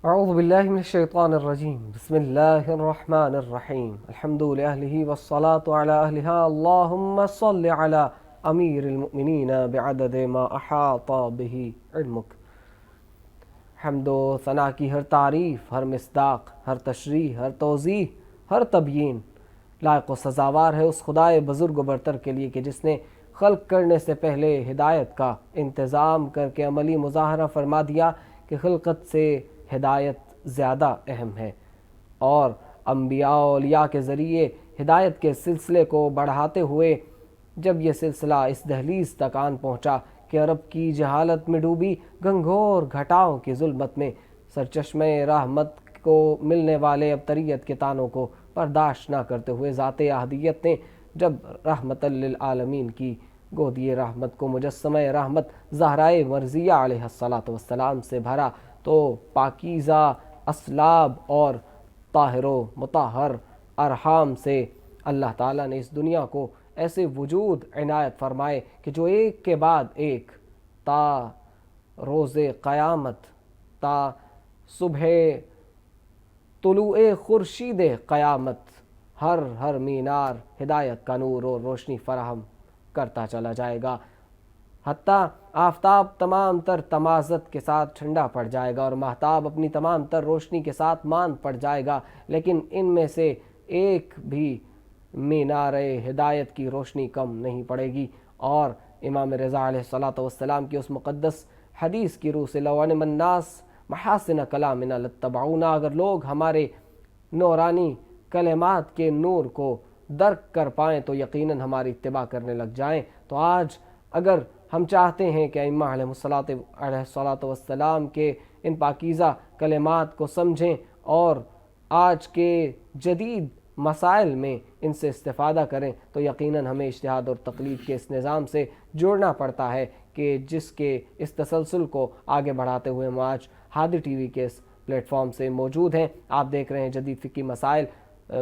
اعوذ باللہ من الشیطان الرجیم بسم اللہ الرحمن الرحیم الحمد للہ والصلاة علی اہلہا اللہم صل علی امیر المؤمنین بعدد ما احاط بہ علمک۔ حمد و ثنا کی ہر تعریف، ہر مصداق، ہر تشریح، ہر توضیح، ہر تبیین لائق و سزاوار ہے اس خدائے بزرگ و برتر کے لیے کہ جس نے خلق کرنے سے پہلے ہدایت کا انتظام کر کے عملی مظاہرہ فرما دیا کہ خلقت سے ہدایت زیادہ اہم ہے، اور انبیاء و اولیاء کے ذریعے ہدایت کے سلسلے کو بڑھاتے ہوئے جب یہ سلسلہ اس دہلیز تک آن پہنچا کہ عرب کی جہالت میں ڈوبی گھنگھور گھٹاؤں کی ظلمت میں سرچشمہ رحمت کو ملنے والے ابتریت کے تانوں کو برداشت نہ کرتے ہوئے ذات احدیت نے جب رحمت للعالمین کی گودی رحمت کو مجسمہ رحمت زہرائے مرضیہ علیہ الصلاۃ والسلام سے بھرا تو پاکیزہ اسلاب اور طاہر و مطہر ارحام سے اللہ تعالیٰ نے اس دنیا کو ایسے وجود عنایت فرمائے کہ جو ایک کے بعد ایک تا روز قیامت، تا صبح طلوع خورشید قیامت ہر مینار ہدایت کا نور اور روشنی فراہم کرتا چلا جائے گا، حتیٰ آفتاب تمام تر تمازت کے ساتھ ٹھنڈا پڑ جائے گا اور ماہتاب اپنی تمام تر روشنی کے ساتھ ماند پڑ جائے گا، لیکن ان میں سے ایک بھی مینار ہدایت کی روشنی کم نہیں پڑے گی۔ اور امام رضا علیہ الصلاۃ والسلام کی اس مقدس حدیث کی روح سے لو علم الناس محاسن کلامنا لاتبعونا، اگر لوگ ہمارے نورانی کلمات کے نور کو درک کر پائیں تو یقیناً ہماری اتباع کرنے لگ جائیں۔ تو آج اگر ہم چاہتے ہیں کہ ائمہ علیہ الصلاۃ والسلام کے ان پاکیزہ کلمات کو سمجھیں اور آج کے جدید مسائل میں ان سے استفادہ کریں تو یقیناً ہمیں اجتہاد اور تقلید کے اس نظام سے جڑنا پڑتا ہے کہ جس کے اس تسلسل کو آگے بڑھاتے ہوئے ہم آج ہادی ٹی وی کے اس پلیٹ فارم سے موجود ہیں۔ آپ دیکھ رہے ہیں جدید فقہی مسائل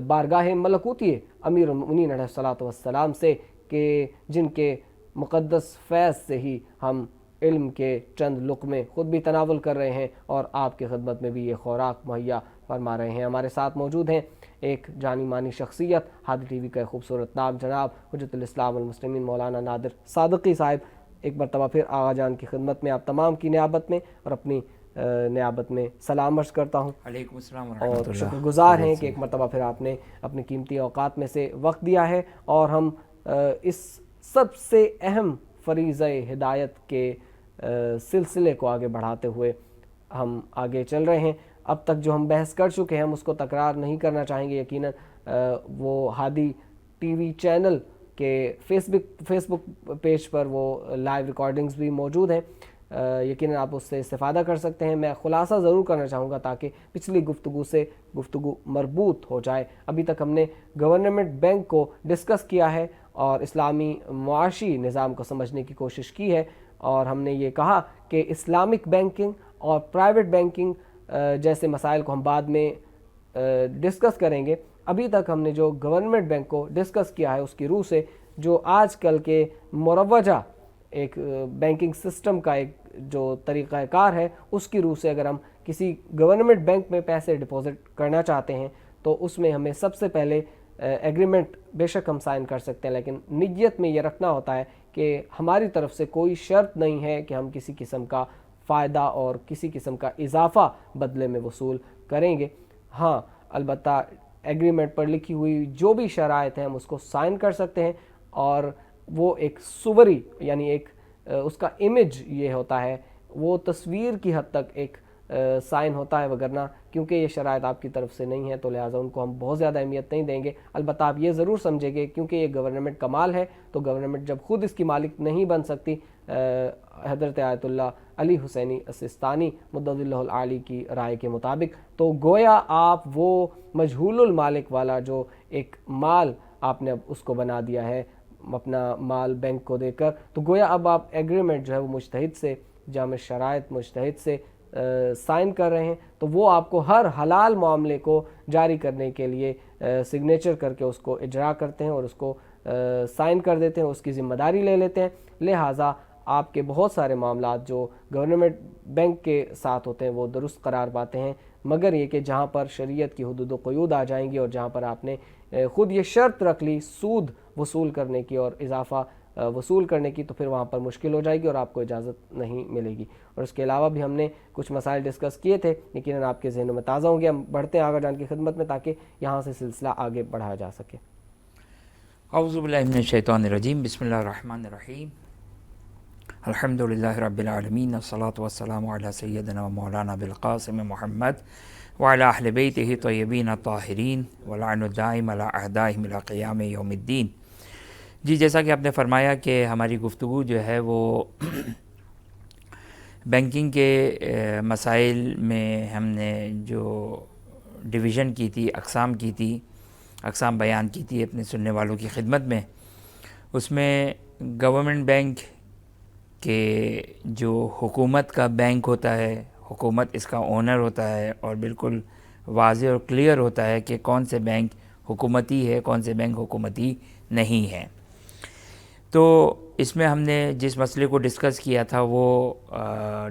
بارگاہ ملکوتی امیر المؤمنین علیہ الصلاۃ والسلام سے، کہ جن کے مقدس فیض سے ہی ہم علم کے چند لقمے خود بھی تناول کر رہے ہیں اور آپ کی خدمت میں بھی یہ خوراک مہیا فرما رہے ہیں۔ ہمارے ساتھ موجود ہیں ایک جانی مانی شخصیت، ہادی ٹی وی کا خوبصورت نام جناب حجت الاسلام والمسلمین مولانا نادر صادقی صاحب۔ ایک مرتبہ پھر آغا جان کی خدمت میں آپ تمام کی نیابت میں اور اپنی نیابت میں سلام عرض کرتا ہوں۔ علیکم السلام ورحمۃ اللہ، اور شکر گزار ہیں کہ ایک مرتبہ پھر آپ نے اپنی قیمتی اوقات میں سے وقت دیا ہے اور ہم اس سب سے اہم فریضہ ہدایت کے سلسلے کو آگے بڑھاتے ہوئے ہم آگے چل رہے ہیں۔ اب تک جو ہم بحث کر چکے ہیں ہم اس کو تکرار نہیں کرنا چاہیں گے۔ یقیناً وہ ہادی ٹی وی چینل کے فیس بک پیج پر وہ لائیو ریکارڈنگز بھی موجود ہیں، یقیناً آپ اس سے استفادہ کر سکتے ہیں۔ میں خلاصہ ضرور کرنا چاہوں گا تاکہ پچھلی گفتگو سے گفتگو مربوط ہو جائے۔ ابھی تک ہم نے گورنمنٹ بینک کو ڈسکس کیا ہے اور اسلامی معاشی نظام کو سمجھنے کی کوشش کی ہے، اور ہم نے یہ کہا کہ اسلامک بینکنگ اور پرائیویٹ بینکنگ جیسے مسائل کو ہم بعد میں ڈسکس کریں گے۔ ابھی تک ہم نے جو گورنمنٹ بینک کو ڈسکس کیا ہے اس کی روح سے جو آج کل کے مروجہ ایک بینکنگ سسٹم کا ایک جو طریقہ کار ہے اس کی روح سے اگر ہم کسی گورنمنٹ بینک میں پیسے ڈپازٹ کرنا چاہتے ہیں تو اس میں ہمیں سب سے پہلے ایگریمنٹ بے شک ہم سائن کر سکتے ہیں، لیکن نیت میں یہ رکھنا ہوتا ہے کہ ہماری طرف سے کوئی شرط نہیں ہے کہ ہم کسی قسم کا فائدہ اور کسی قسم کا اضافہ بدلے میں وصول کریں گے۔ ہاں البتہ ایگریمنٹ پر لکھی ہوئی جو بھی شرائط ہیں ہم اس کو سائن کر سکتے ہیں، اور وہ ایک صوری یعنی ایک اس کا امیج یہ ہوتا ہے، وہ تصویر کی حد تک ایک سائن ہوتا ہے، وگرنہ کیونکہ یہ شرائط آپ کی طرف سے نہیں ہے تو لہٰذا ان کو ہم بہت زیادہ اہمیت نہیں دیں گے۔ البتہ آپ یہ ضرور سمجھیں گے کیونکہ یہ گورنمنٹ کا مال ہے تو گورنمنٹ جب خود اس کی مالک نہیں بن سکتی، حضرت آیت اللہ علی حسینی السیستانی مدد اللہ العالی کی رائے کے مطابق، تو گویا آپ وہ مجہول المالک والا جو ایک مال آپ نے اب اس کو بنا دیا ہے اپنا مال بینک کو دے کر، تو گویا اب آپ ایگریمنٹ جو ہے وہ مجتہد سے جامع شرائط مجتہد سے سائن کر رہے ہیں، تو وہ آپ کو ہر حلال معاملے کو جاری کرنے کے لیے سگنیچر کر کے اس کو اجرا کرتے ہیں اور اس کو سائن کر دیتے ہیں، اس کی ذمہ داری لے لیتے ہیں۔ لہٰذا آپ کے بہت سارے معاملات جو گورنمنٹ بینک کے ساتھ ہوتے ہیں وہ درست قرار پاتے ہیں، مگر یہ کہ جہاں پر شریعت کی حدود و قیود آ جائیں گی اور جہاں پر آپ نے خود یہ شرط رکھ لی سود وصول کرنے کی اور اضافہ وصول کرنے کی، تو پھر وہاں پر مشکل ہو جائے گی اور آپ کو اجازت نہیں ملے گی۔ اور اس کے علاوہ بھی ہم نے کچھ مسائل ڈسکس کیے تھے، لیکن آپ کے ذہنوں میں تازہ ہوں گے۔ ہم بڑھتے ہیں آغا جان کی خدمت میں تاکہ یہاں سے سلسلہ آگے بڑھایا جا سکے۔ اعوذ باللہ من الشیطان الرجیم، بسم اللہ الرحمن الرحیم، الحمدللہ رب العالمین، والصلاة والسلام علی سیدنا و مولانا بالقاسم محمد وعلی اہل بیتہ طیبین الطاہرین واللعن الدائم علی اعدائہم الی قیام یوم الدین۔ جی، جیسا کہ آپ نے فرمایا کہ ہماری گفتگو جو ہے وہ بینکنگ کے مسائل میں ہم نے جو ڈویژن کی تھی، اقسام بیان کی تھی اپنے سننے والوں کی خدمت میں، اس میں گورنمنٹ بینک کے جو حکومت کا بینک ہوتا ہے، حکومت اس کا اونر ہوتا ہے اور بالکل واضح اور کلیئر ہوتا ہے کہ کون سے بینک حکومتی ہے، کون سے بینک حکومتی نہیں ہے۔ تو اس میں ہم نے جس مسئلے کو ڈسکس کیا تھا وہ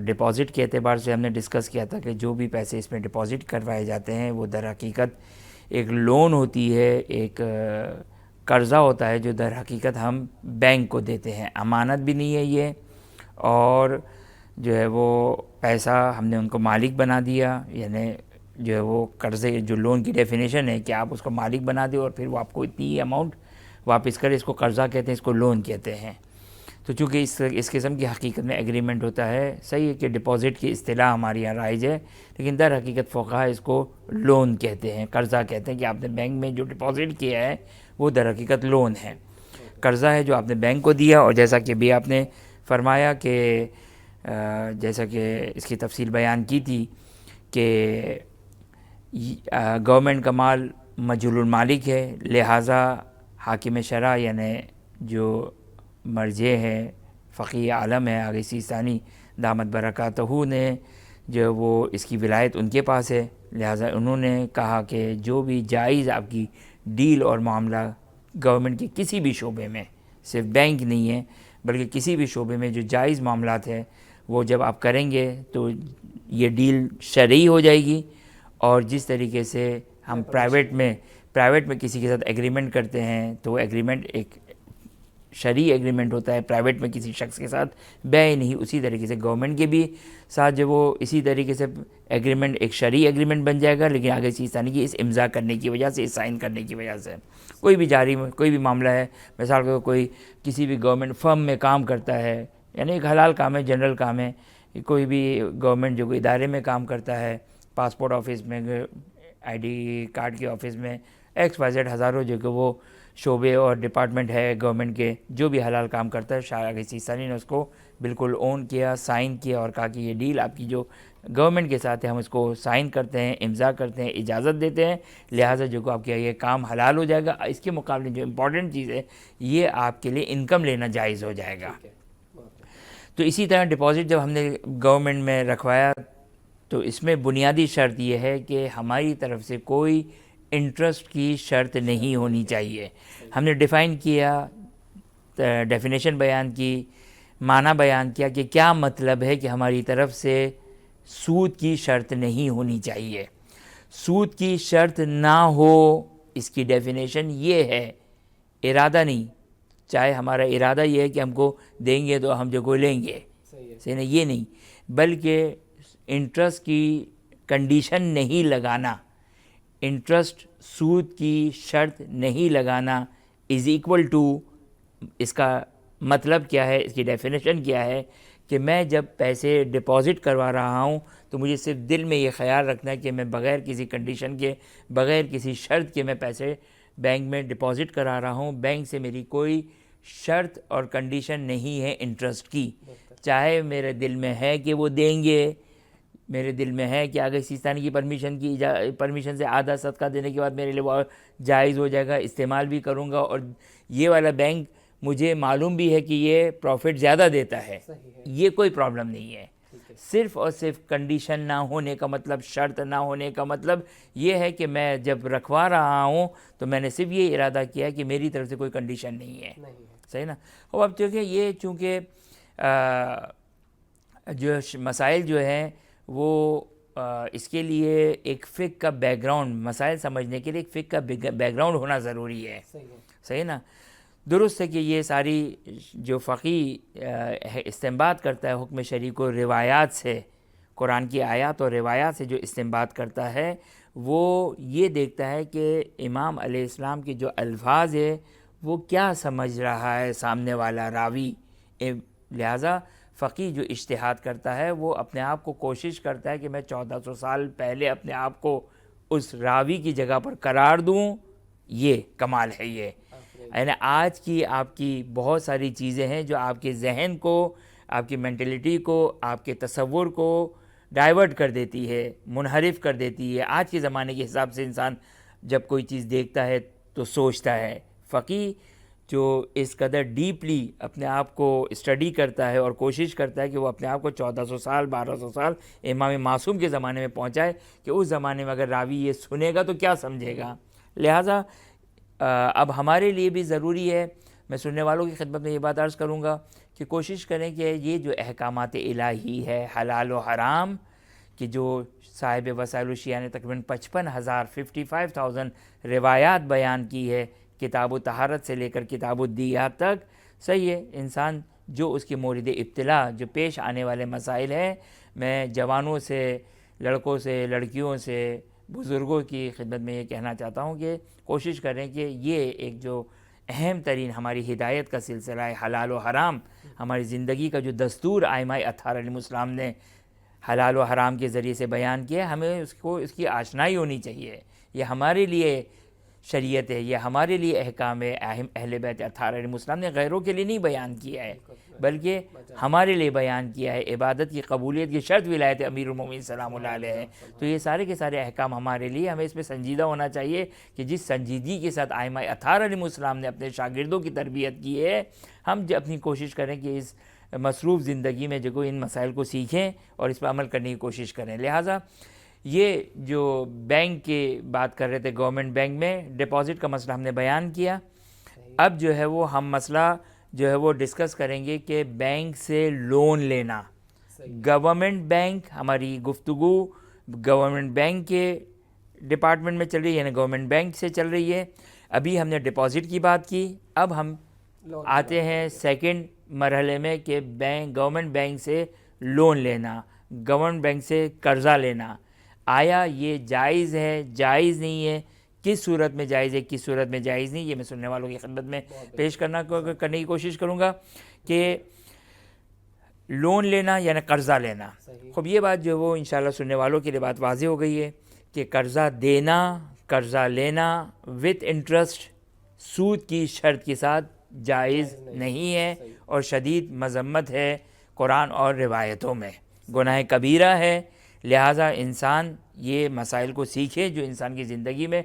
ڈپازٹ کے اعتبار سے ہم نے ڈسکس کیا تھا کہ جو بھی پیسے اس میں ڈپازٹ کروائے جاتے ہیں وہ در حقیقت ایک لون ہوتی ہے، ایک قرضہ ہوتا ہے جو در حقیقت ہم بینک کو دیتے ہیں، امانت بھی نہیں ہے یہ، اور جو ہے وہ پیسہ ہم نے ان کو مالک بنا دیا، یعنی جو ہے وہ قرضے جو لون کی ڈیفینیشن ہے کہ آپ اس کو مالک بنا دیں اور پھر وہ آپ کو اتنی اماؤنٹ واپس کرے، اس کو قرضہ کہتے ہیں، اس کو لون کہتے ہیں۔ تو چونکہ اس قسم کی حقیقت میں ایگریمنٹ ہوتا ہے، صحیح ہے کہ ڈپازٹ کی اصطلاح ہمارے یہاں رائج ہے، لیکن در حقیقت فقہا اس کو لون کہتے ہیں، قرضہ کہتے ہیں کہ آپ نے بینک میں جو ڈپازٹ کیا ہے وہ در حقیقت لون ہے، قرضہ ہے جو آپ نے بینک کو دیا۔ اور جیسا کہ بھی آپ نے فرمایا کہ جیسا کہ اس کی تفصیل بیان کی تھی کہ گورنمنٹ کا مال مجہول المالک ہے، لہٰذا حاکم شرع یعنی جو مرجع ہے، فقیہ عالم ہے آغا سیستانی دامت برکاتہ نے جو وہ اس کی ولایت ان کے پاس ہے، لہٰذا انہوں نے کہا کہ جو بھی جائز آپ کی ڈیل اور معاملہ گورنمنٹ کے کسی بھی شعبے میں، صرف بینک نہیں ہے بلکہ کسی بھی شعبے میں جو جائز معاملات ہے وہ جب آپ کریں گے تو یہ ڈیل شرعی ہو جائے گی۔ اور جس طریقے سے ہم پرائیویٹ میں کسی کے ساتھ ایگریمنٹ کرتے ہیں تو وہ ایگریمنٹ ایک شرعی ایگریمنٹ ہوتا ہے، پرائیویٹ میں کسی شخص کے ساتھ بیع نہیں، اسی طریقے سے گورنمنٹ کے بھی ساتھ جو وہ اسی طریقے سے ایگریمنٹ ایک شرعی ایگریمنٹ بن جائے گا، لیکن آگے سیستانی کی اس امضاء کرنے کی وجہ سے، اس سائن کرنے کی وجہ سے کوئی بھی معاملہ ہے، مثال کے کوئی کسی بھی گورنمنٹ فرم میں کام کرتا ہے، یعنی ایک حلال کام ہے، جنرل کام ہے، کوئی بھی گورنمنٹ جو کوئی ادارے میں کام کرتا ہے، پاسپورٹ آفس میں، آئی ڈی کارڈ کے آفس میں، ایکس وائی زیڈ ہزاروں جو کہ وہ شعبے اور ڈپارٹمنٹ ہے گورنمنٹ کے، جو بھی حلال کام کرتا ہے، شاہ سیستانی نے اس کو بالکل اون کیا، سائن کیا اور کہا کہ یہ ڈیل آپ کی جو گورنمنٹ کے ساتھ ہے ہم اس کو سائن کرتے ہیں، امضاء کرتے ہیں، اجازت دیتے ہیں، لہٰذا جو کہ آپ کا یہ کام حلال ہو جائے گا۔ اس کے مقابلے جو امپورٹنٹ چیز ہے یہ آپ کے لیے انکم لینا جائز ہو جائے گا۔ تو اسی طرح ڈپازٹ جب ہم نے گورنمنٹ میں رکھوایا تو اس میں بنیادی شرط یہ ہے کہ ہماری طرف سے کوئی انٹرسٹ کی شرط نہیں ہونی چاہیے۔ ہم نے ڈیفائن کیا، ڈیفینیشن بیان کی، معنی بیان کیا کہ کیا مطلب ہے کہ ہماری طرف سے سود کی شرط نہیں ہونی چاہیے۔ سود کی شرط نہ ہو، اس کی ڈیفینیشن یہ ہے، ارادہ نہیں، چاہے ہمارا ارادہ یہ ہے کہ ہم کو دیں گے تو ہم جو کو لیں گے، صحیح نہیں، یہ نہیں، بلکہ انٹرسٹ کی کنڈیشن نہیں لگانا، انٹرسٹ سود کی شرط نہیں لگانا از ایکول ٹو، اس کا مطلب کیا ہے، اس کی ڈیفینیشن کیا ہے کہ میں جب پیسے ڈپازٹ کروا رہا ہوں تو مجھے صرف دل میں یہ خیال رکھنا ہے کہ میں بغیر کسی کنڈیشن کے، بغیر کسی شرط کے میں پیسے بینک میں ڈپازٹ کرا رہا ہوں، بینک سے میری کوئی شرط اور کنڈیشن نہیں ہے انٹرسٹ کی، چاہے میرے دل میں ہے کہ وہ دیں گے، میرے دل میں ہے کہ آگے سیستانی کی پرمیشن سے آدھا صدقہ دینے کے بعد میرے لیے وہ جائز ہو جائے گا، استعمال بھی کروں گا، اور یہ والا بینک مجھے معلوم بھی ہے کہ یہ پروفٹ زیادہ دیتا ہے، یہ کوئی پرابلم نہیں ہے۔ صرف اور صرف کنڈیشن نہ ہونے کا مطلب، شرط نہ ہونے کا مطلب یہ ہے کہ میں جب رکھوا رہا ہوں تو میں نے صرف یہ ارادہ کیا کہ میری طرف سے کوئی کنڈیشن نہیں ہے، صحیح نا۔ اور اب دیکھیں یہ چونکہ جو مسائل جو ہیں وہ اس کے لیے ایک فقہ کا بیک گراؤنڈ، مسائل سمجھنے کے لیے ایک فقہ کا بیک گراؤنڈ ہونا ضروری ہے. صحیح نا؟ درست ہے کہ یہ ساری جو فقی استنباط کرتا ہے حکم شرعی کو روایات سے، قرآن کی آیات اور روایات سے جو استنباط کرتا ہے، وہ یہ دیکھتا ہے کہ امام علیہ السلام کے جو الفاظ ہے وہ کیا سمجھ رہا ہے سامنے والا راوی. لہٰذا فقی جو اجتہاد کرتا ہے وہ اپنے آپ کو کوشش کرتا ہے کہ میں 1400 سال پہلے اپنے آپ کو اس راوی کی جگہ پر قرار دوں. یہ کمال ہے. یہ یعنی آج کی آپ کی بہت ساری چیزیں ہیں جو آپ کے ذہن کو، آپ کی مینٹلٹی کو، آپ کے تصور کو ڈائیورٹ کر دیتی ہے، منحرف کر دیتی ہے. آج کے زمانے کے حساب سے انسان جب کوئی چیز دیکھتا ہے تو سوچتا ہے. فقی جو اس قدر ڈیپلی اپنے آپ کو اسٹڈی کرتا ہے اور کوشش کرتا ہے کہ وہ اپنے آپ کو 1400 سال 1200 سال امام معصوم کے زمانے میں پہنچائے کہ اس زمانے میں اگر راوی یہ سنے گا تو کیا سمجھے گا. لہٰذا اب ہمارے لیے بھی ضروری ہے، میں سننے والوں کی خدمت میں یہ بات عرض کروں گا کہ کوشش کریں کہ یہ جو احکامات الہی ہے حلال و حرام کہ جو صاحب وسائل الشیعہ نے تقریباً 55,000 روایات بیان کی ہے کتاب و طہارت سے لے کر کتاب الدیات تک. صحیح ہے، انسان جو اس کے مورد ابتلا جو پیش آنے والے مسائل ہیں، میں جوانوں سے، لڑکوں سے، لڑکیوں سے، بزرگوں کی خدمت میں یہ کہنا چاہتا ہوں کہ کوشش کریں کہ یہ ایک جو اہم ترین ہماری ہدایت کا سلسلہ ہے حلال و حرام، ہماری زندگی کا جو دستور ائمہ اطہار علیہ السلام نے حلال و حرام کے ذریعے سے بیان کیا، ہمیں اس کی آشنائی ہونی چاہیے. یہ ہمارے لیے شریعت ہے، یہ ہمارے لیے احکام ہے. اہل بیت اطہار علیہ السلام نے غیروں کے لیے نہیں بیان کیا ہے بلکہ ہمارے لیے بیان کیا ہے. عبادت کی قبولیت کی شرط ولایت امیر المومنین سلام اللہ علیہ ہے. تو یہ سارے کے سارے احکام ہمارے لیے، ہمیں اس میں سنجیدہ ہونا چاہیے کہ جس سنجیدگی کے ساتھ ائمہ اطہار علیہ السلام نے اپنے شاگردوں کی تربیت کی ہے، ہم اپنی کوشش کریں کہ اس مصروف زندگی میں جو ان مسائل کو سیکھیں اور اس پر عمل کرنے کی کوشش کریں. لہٰذا یہ جو بینک کی بات کر رہے تھے، گورنمنٹ بینک میں ڈپازٹ کا مسئلہ ہم نے بیان کیا. اب جو ہے وہ ہم مسئلہ جو ہے وہ ڈسکس کریں گے کہ بینک سے لون لینا. گورنمنٹ بینک، ہماری گفتگو گورنمنٹ بینک کے ڈپارٹمنٹ میں چل رہی ہے، یعنی گورنمنٹ بینک سے چل رہی ہے. ابھی ہم نے ڈپازٹ کی بات کی، اب ہم آتے ہیں سیکنڈ مرحلے میں کہ گورنمنٹ بینک سے لون لینا، گورنمنٹ بینک سے قرضہ لینا. آیا یہ جائز ہے، جائز نہیں ہے، کس صورت میں جائز ہے، کس صورت میں جائز نہیں، یہ میں سننے والوں کی خدمت میں پیش کرنے کی کوشش کروں گا کہ لون لینا یعنی قرضہ لینا. خب یہ بات جو وہ انشاءاللہ سننے والوں کے لیے بات واضح ہو گئی ہے کہ قرضہ دینا، قرضہ لینا وتھ انٹرسٹ سود کی شرط کے ساتھ جائز نہیں ہے اور شدید مذمت ہے قرآن اور روایتوں میں، گناہ کبیرہ ہے. لہٰذا انسان یہ مسائل کو سیکھے جو انسان کی زندگی میں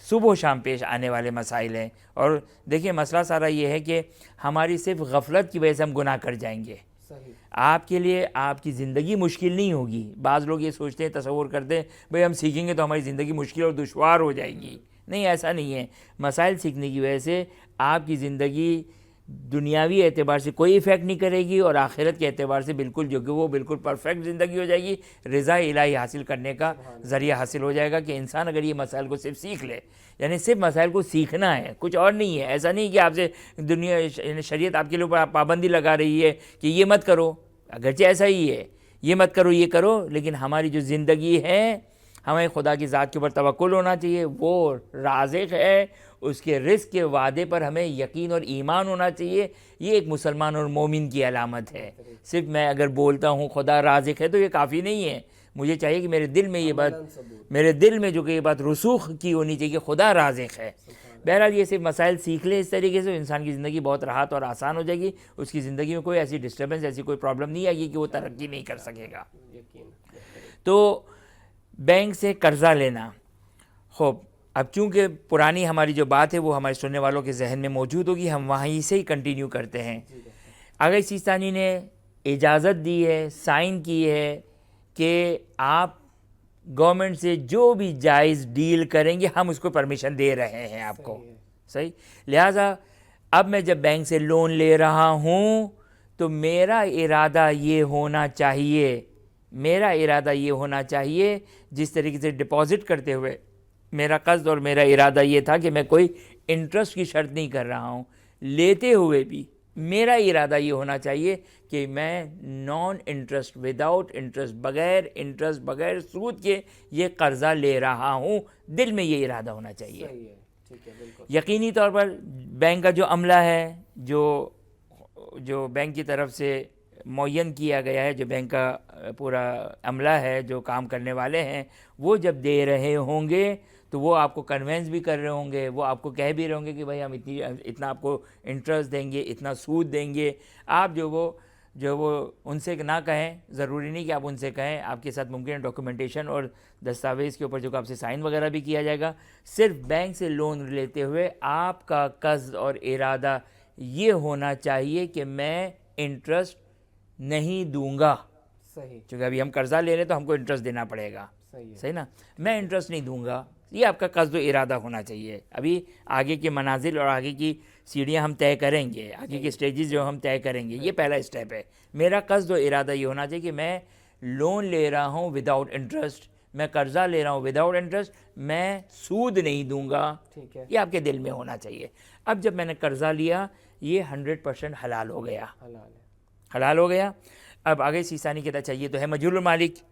صبح و شام پیش آنے والے مسائل ہیں. اور دیکھیں مسئلہ سارا یہ ہے کہ ہماری صرف غفلت کی وجہ سے ہم گناہ کر جائیں گے. آپ کے لیے آپ کی زندگی مشکل نہیں ہوگی. بعض لوگ یہ سوچتے ہیں، تصور کرتے ہیں بھئی ہم سیکھیں گے تو ہماری زندگی مشکل اور دشوار ہو جائے گی. نہیں، ایسا نہیں ہے. مسائل سیکھنے کی وجہ سے آپ کی زندگی دنیاوی اعتبار سے کوئی ایفیکٹ نہیں کرے گی اور آخرت کے اعتبار سے بالکل جو کہ وہ بالکل پرفیکٹ زندگی ہو جائے گی. رضا الہی حاصل کرنے کا ذریعہ حاصل ہو جائے گا کہ انسان اگر یہ مسائل کو صرف سیکھ لے، یعنی صرف مسائل کو سیکھنا ہے، کچھ اور نہیں ہے. ایسا نہیں کہ آپ سے شریعت آپ کے اوپر پابندی لگا رہی ہے کہ یہ مت کرو، اگرچہ ایسا ہی ہے، یہ مت کرو یہ کرو، لیکن ہماری جو زندگی ہے ہمیں خدا کی ذات کے اوپر توکل ہونا چاہیے. وہ رازق ہے، اس کے رزق کے وعدے پر ہمیں یقین اور ایمان ہونا چاہیے. یہ ایک مسلمان اور مومن کی علامت ہے. صرف میں اگر بولتا ہوں خدا رازق ہے تو یہ کافی نہیں ہے. مجھے چاہیے کہ میرے دل میں یہ بات، میرے دل میں جو کہ یہ بات رسوخ کی ہونی چاہیے کہ خدا رازق ہے. بہرحال یہ صرف مسائل سیکھ لیں اس طریقے سے، انسان کی زندگی بہت راحت اور آسان ہو جائے گی. اس کی زندگی میں کوئی ایسی ڈسٹربنس، ایسی کوئی پرابلم نہیں آئے گی کہ وہ ترقی نہیں کر سکے گا. تو بینک سے قرضہ لینا. خوب اب چونکہ پرانی ہماری جو بات ہے وہ ہمارے سننے والوں کے ذہن میں موجود ہوگی، ہم وہیں سے ہی کنٹینیو کرتے ہیں. آغا سیستانی نے اجازت دی ہے، سائن کی ہے کہ آپ گورنمنٹ سے جو بھی جائز ڈیل کریں گے ہم اس کو پرمیشن دے رہے ہیں آپ کو. صحیح. لہٰذا اب میں جب بینک سے لون لے رہا ہوں تو میرا ارادہ یہ ہونا چاہیے، میرا ارادہ یہ ہونا چاہیے جس طریقے سے ڈپازٹ کرتے ہوئے میرا قصد اور میرا ارادہ یہ تھا کہ میں کوئی انٹرسٹ کی شرط نہیں کر رہا ہوں، لیتے ہوئے بھی میرا ارادہ یہ ہونا چاہیے کہ میں نان انٹرسٹ، وداؤٹ انٹرسٹ، بغیر انٹرسٹ، بغیر سود کے یہ قرضہ لے رہا ہوں، دل میں یہ ارادہ ہونا چاہیے۔ صحیح ہے، ٹھیک ہے، بالکل یقینی طور پر بینک کا جو عملہ ہے، جو بینک کی طرف سے معین کیا گیا ہے، جو بینک کا پورا عملہ ہے، جو کام کرنے والے ہیں، وہ جب دے رہے ہوں گے تو وہ آپ کو کنوینس بھی کر رہے ہوں گے، وہ آپ کو کہہ بھی رہے ہوں گے کہ بھائی ہم اتنا آپ کو انٹرسٹ دیں گے، اتنا سود دیں گے۔ آپ جو وہ ان سے نہ کہیں، ضروری نہیں کہ آپ ان سے کہیں، آپ کے ساتھ ممکن ہے ڈاکومنٹیشن اور دستاویز کے اوپر جو آپ سے سائن وغیرہ بھی کیا جائے گا۔ صرف بینک سے لون لیتے ہوئے آپ کا قصد اور ارادہ یہ ہونا چاہیے کہ میں انٹرسٹ نہیں دوں گا، صحیح، چونکہ ابھی ہم قرضہ لے رہے ہیں تو ہم کو انٹرسٹ دینا پڑے گا، صحیح ہے، صحیح نا، میں انٹرسٹ نہیں دوں گا، یہ آپ کا قصد و ارادہ ہونا چاہیے۔ ابھی آگے کے منازل اور آگے کی سیڑھیاں ہم طے کریں گے، آگے کے سٹیجز جو ہم طے کریں گے، یہ پہلا اسٹیپ ہے۔ میرا قصد و ارادہ یہ ہونا چاہیے کہ میں لون لے رہا ہوں وداؤٹ انٹرسٹ، میں قرضہ لے رہا ہوں وداؤٹ انٹرسٹ، میں سود نہیں دوں گا، ٹھیک ہے، یہ آپ کے دل میں ہونا چاہیے۔ اب جب میں نے قرضہ لیا، یہ 100% حلال ہو گیا، حلال ہے، حلال ہو گیا۔ اب آگے سیسانی کہتا چاہیے تو ہے مجہول المالک۔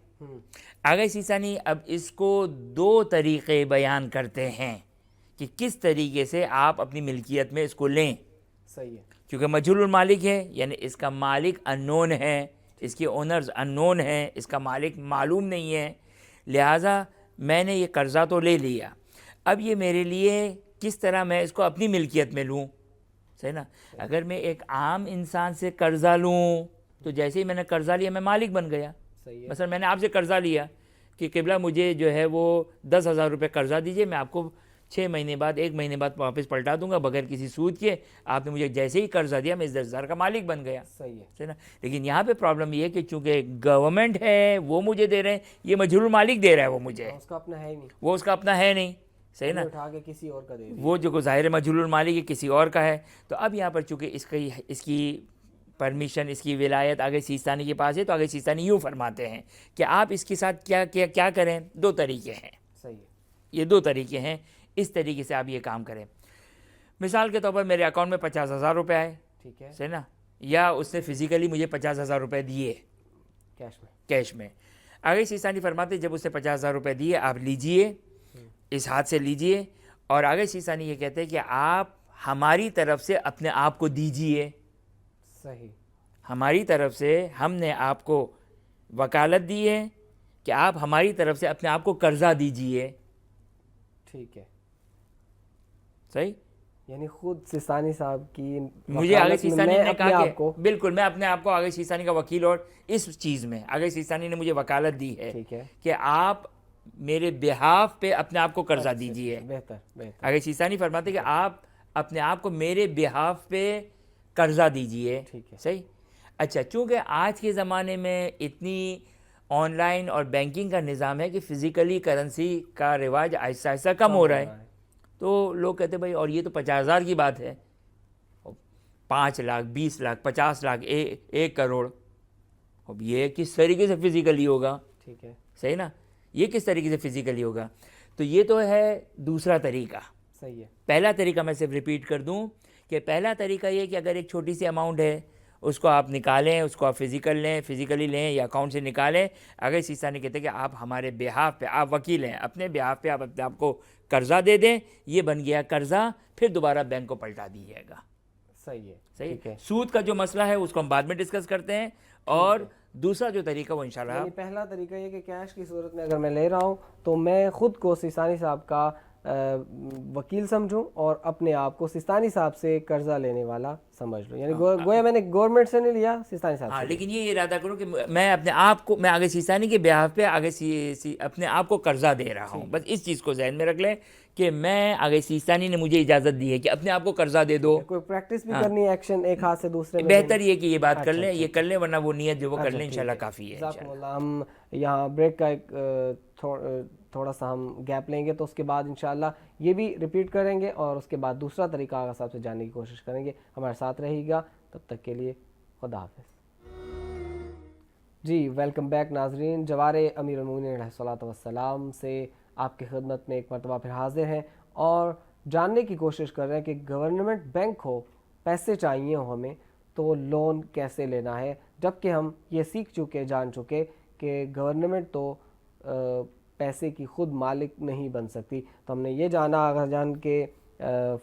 آگے سیسانی اب اس کو دو طریقے بیان کرتے ہیں کہ کس طریقے سے آپ اپنی ملکیت میں اس کو لیں، صحیح ہے، کیونکہ مجہول المالک ہے، یعنی اس کا مالک اننون ہے، اس کے اونرز اننون ہیں، اس کا مالک معلوم نہیں ہے، لہٰذا میں نے یہ قرضہ تو لے لیا، اب یہ میرے لیے کس طرح میں اس کو اپنی ملکیت میں لوں، صحیح نا۔ اگر میں ایک عام انسان سے قرضہ لوں تو جیسے ہی میں نے قرضہ لیا میں مالک بن گیا۔ صحیح ہے، مثلا میں نے آپ سے قرضہ لیا کہ قبلہ مجھے جو ہے وہ 10,000 روپے قرضہ دیجئے، میں آپ کو 6 مہینے بعد 1 مہینے بعد واپس پلٹا دوں گا بغیر کسی سود کے، آپ نے مجھے جیسے ہی قرضہ دیا میں اس 10,000 کا مالک بن گیا، صحیح ہے، صحیح نا۔ لیکن یہاں پہ پرابلم یہ ہے کہ چونکہ گورنمنٹ ہے وہ مجھے دے رہے ہیں، یہ مجہول المالک دے رہا ہے وہ مجھے، اس کا اپنا ہے ہی نہیں، وہ اس کا اپنا ہے نہیں، صحیح نا، اٹھا کے کسی اور کا دے دیا، وہ جو ظاہر مجہول المالک ہے کسی اور کا ہے۔ تو اب یہاں پر چونکہ اس کی پرمیشن، اس کی ولایت آگے سیستانی کے پاس ہے، تو آگے سیستانی یوں فرماتے ہیں کہ آپ اس کے ساتھ کیا کریں، دو طریقے ہیں، صحیح ہے، یہ دو طریقے ہیں، اس طریقے سے آپ یہ کام کریں۔ مثال کے طور پر میرے اکاؤنٹ میں 50,000 روپے آئے، ٹھیک ہے، صحیح نا، یا اس نے فزیکلی مجھے 50,000 روپے دیے کیش میں۔ آگے سیستانی فرماتے ہیں جب اس نے 50,000 روپے دیے آپ لیجئے، اس ہاتھ سے لیجئے، اور آگے سیستانی یہ کہتے ہیں کہ آپ ہماری طرف سے اپنے آپ کو دیجئے، صحیح، ہماری طرف سے ہم نے آپ کو وکالت دی ہے کہ آپ ہماری طرف سے اپنے آپ کو قرضہ دیجئے، ٹھیک ہے، صحیح۔ یعنی خود سیستانی صاحب کی مجھے آگے سیستانی نے کہا کہ کو بالکل میں اپنے آپ کو آگے سیستانی کا وکیل، اور اس چیز میں آگے سیستانی نے مجھے وکالت دی ہے ٹھیک ہے، کہ آپ میرے بہاف پہ اپنے آپ کو قرضہ دیجئے۔ بہتر، آگے سیستانی فرماتے کہ آپ اپنے آپ کو میرے بہاف پہ قرضہ دیجئے، ٹھیک ہے، صحیح۔ اچھا، چونکہ آج کے زمانے میں اتنی آن لائن اور بینکنگ کا نظام ہے کہ فزیکلی کرنسی کا رواج آہستہ آہستہ کم ہو رہا ہے، تو لوگ کہتے ہیں بھائی اور یہ تو 50,000 کی بات ہے، 5 لاکھ 20 لاکھ 50 لاکھ 1 کروڑ، اب یہ کس طریقے سے فزیکلی ہوگا، ٹھیک ہے، صحیح نا، یہ کس طریقے سے فزیکلی ہوگا؟ تو یہ تو ہے دوسرا طریقہ۔ صحیح ہے، پہلا طریقہ میں صرف ریپیٹ کر دوں کہ پہلا طریقہ یہ کہ اگر ایک چھوٹی سی اماؤنٹ ہے اس کو آپ نکالیں، اس کو آپ فزیکلی لیں یا اکاؤنٹ سے نکالیں، اگر سیستانی کہتے ہیں کہ آپ ہمارے بہاف پہ، آپ وکیل ہیں، اپنے بہاف پہ آپ اپنے آپ کو قرضہ دے دیں، یہ بن گیا قرضہ، پھر دوبارہ بینک کو پلٹا دیجیے گا، صحیح ہے، صحیح ٹھیک ہے۔ سود کا جو مسئلہ ہے اس کو ہم بعد میں ڈسکس کرتے ہیں، اور دوسرا جو طریقہ وہ انشاءاللہ یعنی پہلا طریقہ یہ کہ کیش کی صورت میں اگر میں لے رہا ہوں تو میں خود کو سیستانی صاحب کا وکیل سمجھوں اور اپنے آپ کو سیستانی صاحب سے قرضہ لینے والا سمجھ لوں، یعنی گویا میں نے گورنمنٹ سے نہیں لیا، سیستانی صاحب ہاں، سے، لیکن یہ ارادہ کروں کہ میں اپنے آپ کو، میں آگے سیستانی کے بیہاف پہ آگے اپنے آپ کو قرضہ دے رہا ہوں، بس اس چیز کو ذہن میں رکھ لیں کہ میں آگے سیستانی نے مجھے اجازت دی ہے کہ اپنے آپ کو قرضہ دے دو۔ کوئی پریکٹس بھی کرنی ہے، ایکشن ایک ہاتھ سے دوسرے میں، بہتر یہ کہ یہ بات کر لیں، یہ کر لیں، ورنہ وہ نیت جو وہ کر لیں انشاءاللہ کافی ہے۔ جزاکم اللہ۔ ہم یہاں بریک کا ایک تھوڑا سا ہم گیپ لیں گے، تو اس کے بعد انشاءاللہ یہ بھی ریپیٹ کریں گے اور اس کے بعد دوسرا طریقہ آگے صاحب سے جاننے کی کوشش کریں گے۔ ہمارے ساتھ رہے گا، تب تک کے لیے خدا حافظ. جی ویلکم بیک ناظرین. جوار امیر المومنین علیہ الصلوۃ والسلام سے آپ کی خدمت میں ایک مرتبہ پھر حاضر ہیں اور جاننے کی کوشش کر رہے ہیں کہ گورنمنٹ بینک ہو, پیسے چاہیے ہو ہمیں, تو لون کیسے لینا ہے, جبکہ ہم یہ سیکھ چکے, جان چکے کہ گورنمنٹ تو پیسے کی خود مالک نہیں بن سکتی. تو ہم نے یہ جانا آغا جان کے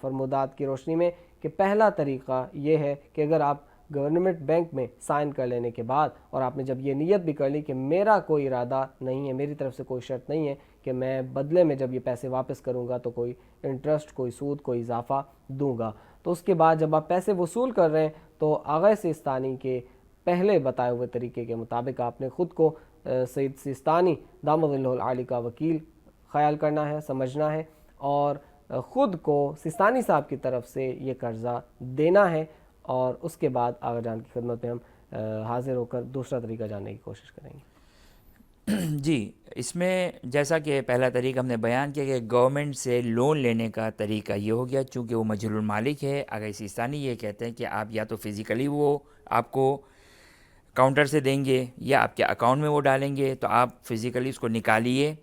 فرمودات کی روشنی میں کہ پہلا طریقہ یہ ہے کہ اگر آپ گورنمنٹ بینک میں سائن کر لینے کے بعد, اور آپ نے جب یہ نیت بھی کر لی کہ میرا کوئی ارادہ نہیں ہے, میری طرف سے کوئی شرط نہیں ہے کہ میں بدلے میں جب یہ پیسے واپس کروں گا تو کوئی انٹرسٹ, کوئی سود, کوئی اضافہ دوں گا, تو اس کے بعد جب آپ پیسے وصول کر رہے ہیں تو آغا سیستانی کے پہلے بتائے ہوئے طریقے کے مطابق آپ نے خود کو سید سیستانی دامت ظلہ العالی کا وکیل خیال کرنا ہے, سمجھنا ہے, اور خود کو سیستانی صاحب کی طرف سے یہ قرضہ دینا ہے, اور اس کے بعد آغا جان کی خدمت میں ہم حاضر ہو کر دوسرا طریقہ جاننے کی کوشش کریں گے. جی, اس میں جیسا کہ پہلا طریقہ ہم نے بیان کیا کہ گورنمنٹ سے لون لینے کا طریقہ یہ ہو گیا, چونکہ وہ مجہول المالک ہے. اگر سیستانی یہ کہتے ہیں کہ آپ یا تو فزیکلی وہ آپ کو کاؤنٹر سے دیں گے یا آپ کے اکاؤنٹ میں وہ ڈالیں گے, تو آپ فزیکلی اس کو نکالیے.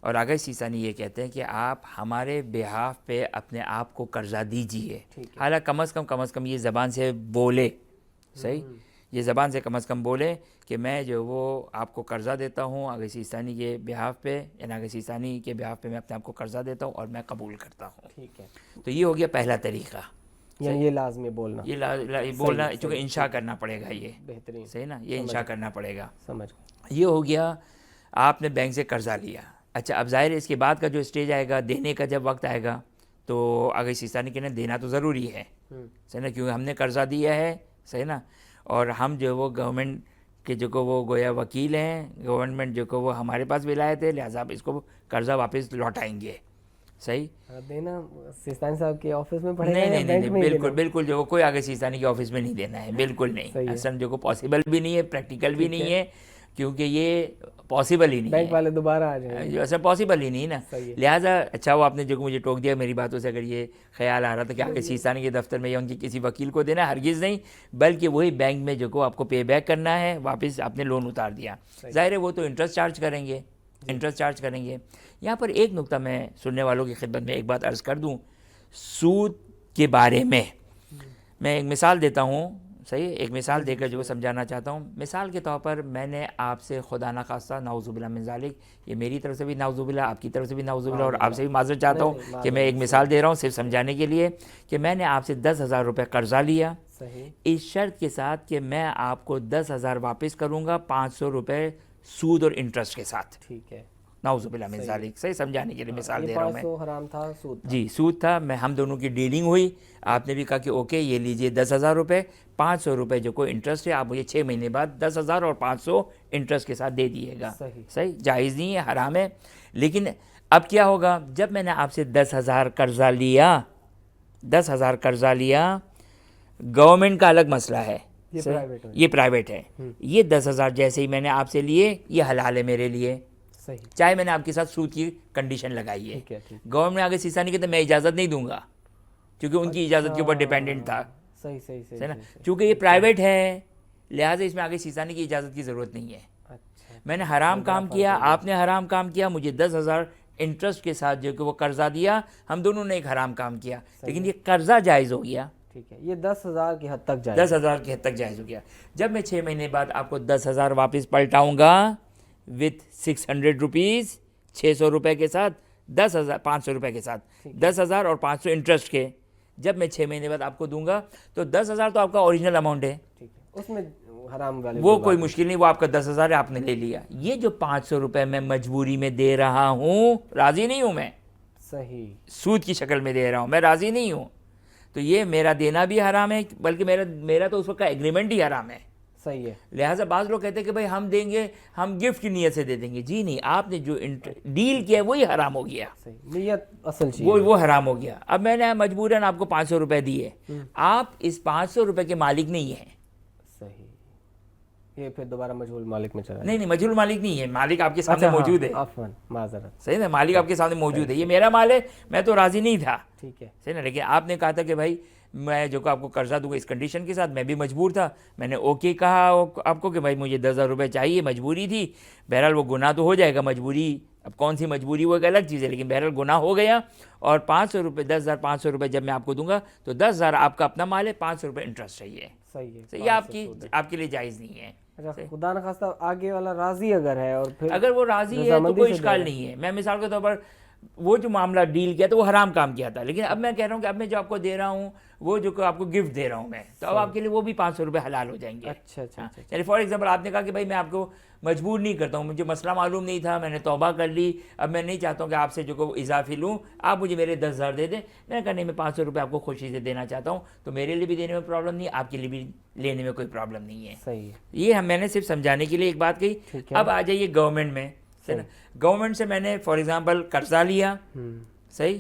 اور اگر سیستانی یہ کہتے ہیں کہ آپ ہمارے بہاف پہ اپنے آپ کو قرضہ دیجیے, حالانکہ کم از کم یہ زبان سے بولے, صحیح, یہ زبان سے کم از کم بولے کہ میں جو وہ آپ کو قرضہ دیتا ہوں آغا سیستانی کے بہاف پہ, یعنی آغا سیستانی کے بہاف پہ میں اپنے آپ کو قرضہ دیتا ہوں اور میں قبول کرتا ہوں. ٹھیک ہے, تو یہ ہو گیا پہلا طریقہ, یعنی یہ لازمی بولنا, یہ بولنا, چونکہ انشاء کرنا پڑے گا, یہ بہترین, صحیح نا, یہ انشاء کرنا پڑے گا. سمجھ. یہ ہو گیا آپ نے بینک سے قرضہ لیا. اچھا, اب ظاہر ہے اس کے بعد کا جو اسٹیج آئے گا, دینے کا جب وقت آئے گا, تو آگے سیستانی کے دینا تو ضروری ہے, صحیح نا, کیونکہ ہم نے قرضہ دیا ہے, صحیح نا, اور ہم جو وہ گورنمنٹ کے جو کو وہ گویا وکیل ہیں, گورنمنٹ جو کو وہ ہمارے پاس بھی لائے تھے, لہٰذا آپ اس کو قرضہ واپس لوٹائیں گے. صحیح, دینا سیستانی صاحب کے آفس میں پڑے گا, نہیں, بالکل جو کوئی آگے سیستانی کے آفس میں نہیں دینا ہے, بالکل نہیں, اصل جو کو پاسبل بھی نہیں ہے, پریکٹیکل بھی نہیں ہے, کیونکہ یہ پاسبل ہی نہیں ہے, بینک والے دوبارہ آ جائیں جو ایسا پاسبل ہی نہیں نا. لہٰذا اچھا وہ آپ نے جو مجھے ٹوک دیا میری باتوں سے, اگر یہ خیال آ رہا تھا کہ آگے سیستانی کے دفتر میں یا ان کی کسی وکیل کو دینا, ہرگز نہیں, بلکہ وہی بینک میں جو کو آپ کو پے بیک کرنا ہے, واپس آپ نے لون اتار دیا, ظاہر ہے وہ تو انٹرسٹ چارج کریں گے, یہاں پر ایک نقطہ میں سننے والوں کی خدمت میں ایک بات عرض کر دوں. سود کے بارے میں ایک مثال دیتا ہوں, صحیح, ایک مثال دے کر جو سمجھانا چاہتا ہوں. مثال کے طور پر میں نے آپ سے خدا نخواستہ نعوذ باللہ من ذالک, یہ میری طرف سے بھی نعوذ باللہ, آپ کی طرف سے بھی نعوذ باللہ, اور آپ سے بھی معذرت چاہتا ہوں کہ میں ایک مثال دے رہا ہوں صرف سمجھانے کے لیے, کہ میں نے آپ سے 10,000 روپے قرضہ لیا, اس شرط کے ساتھ کہ میں آپ کو 10,000 واپس کروں گا 500 روپے سود اور انٹرسٹ کے ساتھ. ٹھیک ہے, نعوذ باللہ من ذالک, صحیح سمجھانے کے لیے مثال دے رہا ہوں میں. 500 حرام تھا, سود تھا. جی, سود تھا, ہم دونوں کی ڈیلنگ ہوئی, آپ نے بھی کہا کہ اوکے یہ لیجئے 10,000 روپے, 500 روپے جو کوئی انٹرسٹ ہے آپ مجھے 6 مہینے بعد 10,000 اور 500 انٹرسٹ کے ساتھ دے دیے گا. صحیح, جائز نہیں ہے, حرام ہے. لیکن اب کیا ہوگا, جب میں نے آپ سے 10,000 قرضہ لیا, گورنمنٹ کا الگ مسئلہ ہے, یہ پرائیویٹ ہے. یہ 10,000 جیسے ہی میں نے آپ سے لیے, یہ حلال ہے میرے لیے, چاہے میں نے آپ کے ساتھ سود کی کنڈیشن لگائی ہے. گورنمنٹ آگے سیستانی کہتے میں اجازت نہیں دوں گا, کیونکہ ان کی اجازت کے اوپر ڈیپینڈنٹ تھا, صحیح نا, چونکہ یہ پرائیویٹ ہے, لہٰذا اس میں آگے سیستانی کی اجازت کی ضرورت نہیں ہے. میں نے حرام کام کیا, آپ نے حرام کام کیا, مجھے 10,000 انٹرسٹ کے ساتھ جو کہ وہ قرضہ دیا, ہم دونوں نے ایک حرام کام کیا, لیکن یہ قرضہ جائز ہو گیا. ٹھیک ہے, یہ 10,000 کی حد تک جائز, 10,000 کی حد تک جائز ہو گیا. جب میں 6 مہینے بعد آپ کو 10,000 واپس پلٹاؤں گا وتھ 600 روپیز, 600 روپے کے ساتھ, 10,000 500 روپے کے ساتھ, 10,000 اور 500 انٹرسٹ کے, جب میں 6 مہینے بعد آپ کو دوں گا تو 10,000 تو آپ کا اوریجنل اماؤنٹ ہے, اس میں حرام والے وہ کوئی مشکل نہیں, وہ آپ کا 10,000 ہے, آپ نے لے لیا. یہ جو 500 روپے میں مجبوری میں دے رہا ہوں, راضی نہیں ہوں میں, صحیح, سود کی شکل میں دے رہا ہوں, میں راضی نہیں ہوں, تو یہ میرا دینا بھی حرام ہے, بلکہ میرا تو اس وقت کا ایگریمنٹ ہی حرام ہے. صحیح ہے. لہٰذا بعض لوگ کہتے ہیں کہ بھائی ہم دیں گے, ہم گفٹ کی نیت سے دے دیں گے. جی نہیں, آپ نے جو ڈیل کیا وہی حرام ہو گیا, نیت اصل چیز وہ حرام ہو گیا. اب میں نے مجبوراً آپ کو 500 روپے دیے, آپ اس 500 روپے کے مالک نہیں ہیں. صحیح, یہ پھر دوبارہ مجہول مالک میں چلا. نہیں, مجہول مالک نہیں ہے, مالک آپ کے سامنے موجود ہے. عفواً, معذرت, صحیح نا, مالک آپ کے سامنے موجود ہے, یہ میرا مال ہے, میں تو راضی نہیں تھا. ٹھیک ہے, صحیح نا, لیکن آپ نے کہا تھا کہ بھائی میں جو کہ آپ کو قرضہ دوں گا اس کنڈیشن کے ساتھ. میں بھی مجبور تھا, میں نے اوکے کہا آپ کو کہ بھائی مجھے 10,000 روپے چاہیے, مجبوری تھی. بہرحال وہ گناہ تو ہو جائے گا, مجبوری اب کون سی مجبوری وہ ایک الگ چیز ہے, لیکن بہرحال گناہ ہو گیا. اور 500 روپے 10,500 روپے جب میں آپ کو دوں گا تو 10,000 آپ کا اپنا مال ہے, 500 روپے انٹرسٹ چاہیے. صحیح یہ آپ کے لیے جائز نہیں ہے. اچھا, خدا نخواستہ آگے والا راضی اگر ہے اور پھر اگر وہ راضی ہے تو کوئی اشکال نہیں ہے. میں مثال کے طور پر وہ جو معاملہ ڈیل کیا تھا وہ حرام کام کیا تھا, لیکن اب میں کہہ رہا ہوں کہ اب میں جو آپ کو دے رہا ہوں وہ جو آپ کو گفٹ دے رہا ہوں میں, تو اب آپ کے لیے وہ بھی 500 روپے حلال ہو جائیں گے. اچھا. یعنی فار ایگزامپل آپ نے کہا کہ بھائی میں آپ کو مجبور نہیں کرتا ہوں, مجھے مسئلہ معلوم نہیں تھا, میں نے توبہ کر لی, اب میں نہیں چاہتا ہوں کہ آپ سے جو کو اضافی لوں, آپ مجھے میرے 10,000 دے دیں. میں نے کہا نہیں, میں 500 روپے آپ کو خوشی سے دینا چاہتا ہوں, تو میرے لیے بھی دینے میں پرابلم نہیں, آپ کے لیے بھی لینے میں کوئی پرابلم نہیں ہے. صحیح. یہ میں نے صرف سمجھانے کے لیے ایک بات کہی. اب آ جائیے گورنمنٹ میں, گورنمنٹ سے میں نے فار ایگزامپل قرضہ لیا, صحیح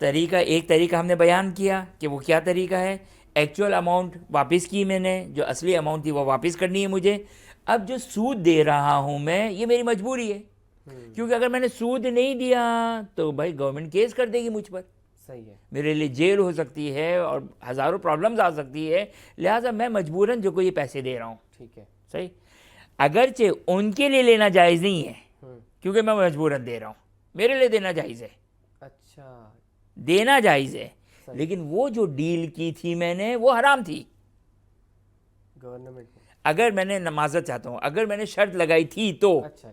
طریقہ, ایک طریقہ ہم نے بیان کیا کہ وہ کیا طریقہ ہے. ایکچوئل اماؤنٹ واپس کی میں نے, جو اصلی اماؤنٹ تھی وہ واپس کرنی ہے مجھے. اب جو سود دے رہا ہوں میں, یہ میری مجبوری ہے, کیونکہ اگر میں نے سود نہیں دیا تو بھائی گورنمنٹ کیس کر دے گی مجھ پر, صحیح ہے, میرے لیے جیل ہو سکتی ہے اور ہزاروں پرابلمز آ سکتی ہے. لہٰذا میں مجبوراً جو کو یہ پیسے دے رہا ہوں. ٹھیک ہے, صحیح, اگرچہ ان کے لیے لینا جائز نہیں ہے کیونکہ میں مجبوراً دے رہا ہوں, میرے لیے دینا جائز ہے. اچھا, دینا جائز ہے, لیکن وہ جو ڈیل کی تھی میں نے وہ حرام تھی. گورنمنٹ اگر میں نے معذرت چاہتا ہوں, اگر میں نے شرط لگائی تھی تو, اچھا,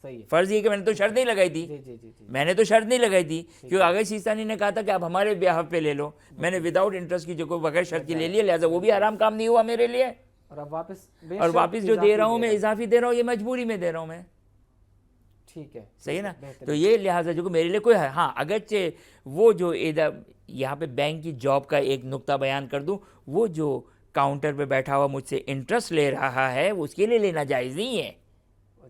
صحیح ہے, فرض یہ کہ میں نے تو شرط نہیں لگائی تھی, جی, میں نے تو شرط نہیں لگائی تھی, کیونکہ آگے سیستانی نے کہا تھا کہ آپ ہمارے بیہاف پہ لے لو, میں نے وداؤٹ انٹرسٹ کی جو کو بغیر شرط کی لے لیا, لہٰذا وہ بھی حرام کام نہیں ہوا میرے لیے. اور واپس جو دے رہا ہوں میں اضافی دے رہا ہوں, یہ مجبوری میں دے رہا ہوں میں. ٹھیک ہے, صحیح نا. تو یہ لہٰذا جو میرے لیے کوئی ہے, ہاں اگرچہ وہ جو یہاں پہ بینک کی جاب کا ایک نقطہ بیان کر دوں, وہ جو کاؤنٹر پہ بیٹھا ہوا مجھ سے انٹرسٹ لے رہا ہے اس کے لیے لینا جائز نہیں ہے.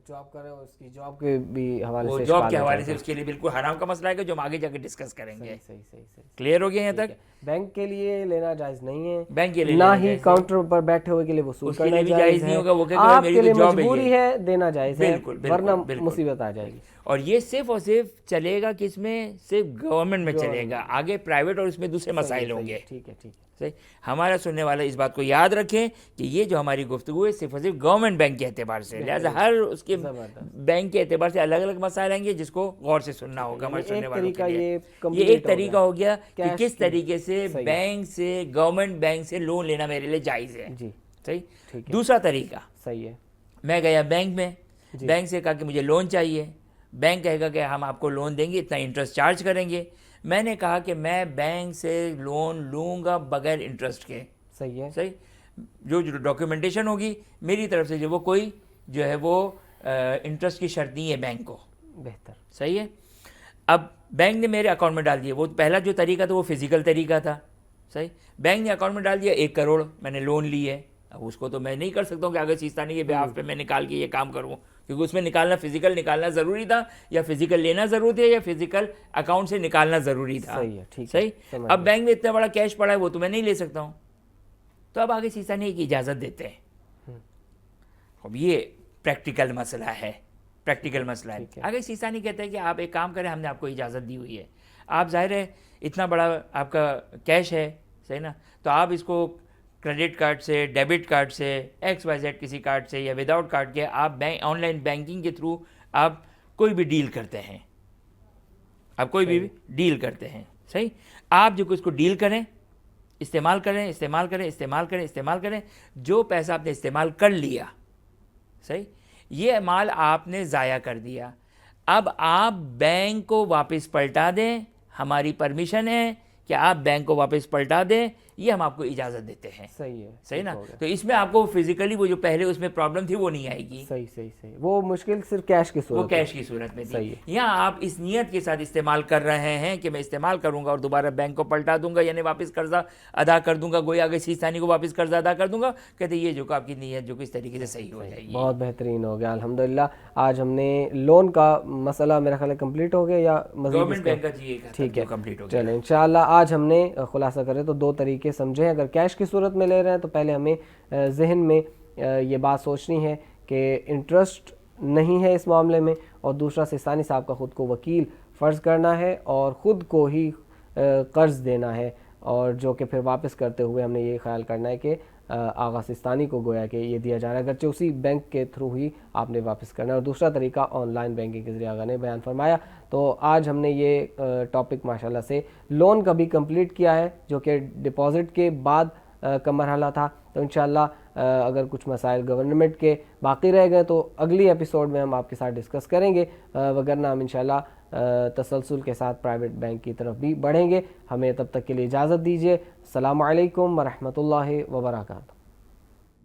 جاب کر رہے ہو اس کی جاب کے بھی حوالے سے, جاب کے حوالے سے اس کے لیے بالکل حرام کا مسئلہ ہے کہ جو ہم آگے جا کے ڈسکس کریں گے. صحیح. کلیئر ہو گیا یہاں تک. بینک کے لیے لینا جائز نہیں ہے, بینک کے لیے نہ ہی کاؤنٹر پر بیٹھے ہوئے کے لیے وصول کرنا جائز نہیں ہوگا. وہ کہ آپ میری کے لیے جاب مجبوری ہے, دینا جائز ہے, ورنہ بالکل مصیبت آ جائے گی. اور یہ صرف اور صرف چلے گا کس میں, صرف گورنمنٹ میں چلے گا, آگے پرائیویٹ اور اس میں دوسرے مسائل ہوں گے. ٹھیک ہے, صحیح. ہمارا سننے والا اس بات کو یاد رکھیں کہ یہ جو ہماری گفتگو ہے صرف اور صرف گورنمنٹ بینک کے اعتبار سے, لہٰذا ہر اس کے بینک کے اعتبار سے الگ الگ مسائل آئیں گے جس کو غور سے سننا ہوگا ہمارے سننے والوں کے لیے. یہ ایک طریقہ ہو گیا کہ کس طریقے سے بینک سے, گورنمنٹ بینک سے لون لینا میرے لیے جائز ہے. صحیح. دوسرا طریقہ, صحیح ہے, میں گیا بینک میں, بینک سے کہا کہ مجھے لون چاہیے. بینک کہے گا کہ ہم آپ کو لون دیں گے, اتنا انٹرسٹ چارج کریں گے. میں نے کہا کہ میں بینک سے لون لوں گا بغیر انٹرسٹ کے. صحیح ہے, صحیح. جو ڈاکیومنٹیشن ہوگی میری طرف سے, جو وہ کوئی جو ہے وہ انٹرسٹ کی شرط نہیں ہے بینک کو. بہتر. صحیح ہے. اب بینک نے میرے اکاؤنٹ میں ڈال دیا, وہ پہلا جو طریقہ تھا وہ فزیکل طریقہ تھا. صحیح. بینک نے اکاؤنٹ میں ڈال دیا 1 کروڑ, میں نے لون لی ہے. اب اس کو تو میں نہیں کر سکتا ہوں کہ اگر سیستانی کے بیہاف پہ میں نکال کے یہ کام کروں, کیونکہ اس میں نکالنا فزیکل نکالنا ضروری تھا, یا فزیکل لینا ضروری تھا, یا فزیکل اکاؤنٹ سے نکالنا ضروری تھا. صحیح. اب بینک میں اتنا بڑا کیش پڑا ہے وہ تو میں نہیں لے سکتا ہوں, تو اب آگے سیستانی ایک اجازت دیتے ہیں. اب یہ پریکٹیکل مسئلہ ہے, پریکٹیکل مسئلہ ہے. آگے سیستانی کہتے ہیں کہ آپ ایک کام کریں, ہم نے آپ کو اجازت دی ہوئی ہے, آپ ظاہر ہے اتنا بڑا آپ کا کیش ہے, صحیح نا, تو آپ اس کو کریڈٹ کارڈ سے, ڈیبٹ کارڈ سے, XYZ کسی کارڈ سے یا وداؤٹ کارڈ کے آپ آن لائن بینکنگ کے تھرو آپ کوئی بھی ڈیل کرتے ہیں, آپ کوئی بھی ڈیل کرتے ہیں. صحیح. آپ جو اس کو ڈیل کریں, استعمال کریں, جو پیسہ آپ نے استعمال کر لیا, صحیح, یہ مال آپ نے ضائع کر دیا. اب آپ بینک کو واپس پلٹا دیں, ہماری پرمیشن ہے کہ آپ بینک کو واپس پلٹا دیں, یہ ہم آپ کو اجازت دیتے ہیں. صحیح ہے, صحیح نا. تو اس میں آپ کو فزیکلی وہ جو پہلے اس میں پرابلم تھی وہ نہیں آئے گی. صحیح. وہ مشکل صرف کیش کی صورت, وہ کیش کی صورت میں تھی. یہاں آپ اس نیت کے ساتھ استعمال کر رہے ہیں کہ میں استعمال کروں گا اور دوبارہ بینک کو پلٹا دوں گا, یعنی واپس قرضہ ادا کر دوں گا, گویا اگر سیستانی کو واپس قرضہ ادا کر دوں گا. کہتے یہ جو آپ کی نیت جو کس طریقے سے صحیح ہو جائے گی. بہت بہترین ہو گیا الحمدللہ. آج ہم نے لون کا مسئلہ میرا خیال ہے کمپلیٹ ہو گیا, یا گورنمنٹ بینک کا جی ٹھیک ہے کمپلیٹ ہو گیا. چلیں انشاءاللہ آج ہم نے خلاصہ کرے تو 2 طریقے سمجھے. اگر کیش کی صورت میں لے رہے ہیں تو پہلے ہمیں ذہن میں یہ بات سوچنی ہے کہ انٹرسٹ نہیں ہے اس معاملے میں, اور دوسرا سیستانی صاحب کا خود کو وکیل فرض کرنا ہے اور خود کو ہی قرض دینا ہے, اور جو کہ پھر واپس کرتے ہوئے ہم نے یہ خیال کرنا ہے کہ آغا سستانی کو گویا کہ یہ دیا جا رہا ہے، اگرچہ اسی بینک کے تھرو ہی آپ نے واپس کرنا ہے، اور دوسرا طریقہ آن لائن بینکنگ کے ذریعے آغا نے بیان فرمایا۔ تو آج ہم نے یہ ٹاپک ماشاءاللہ سے لون کا بھی کمپلیٹ کیا ہے، جو کہ ڈپازٹ کے بعد کا مرحلہ تھا۔ تو انشاءاللہ اگر کچھ مسائل گورنمنٹ کے باقی رہ گئے تو اگلی ایپیسوڈ میں ہم آپ کے ساتھ ڈسکس کریں گے، وگرنہ ہم انشاءاللہ تسلسل کے ساتھ پرائیویٹ بینک کی طرف بھی بڑھیں گے۔ ہمیں تب تک کے لیے اجازت دیجیے۔ السلام علیکم ورحمۃ اللہ وبرکاتہ۔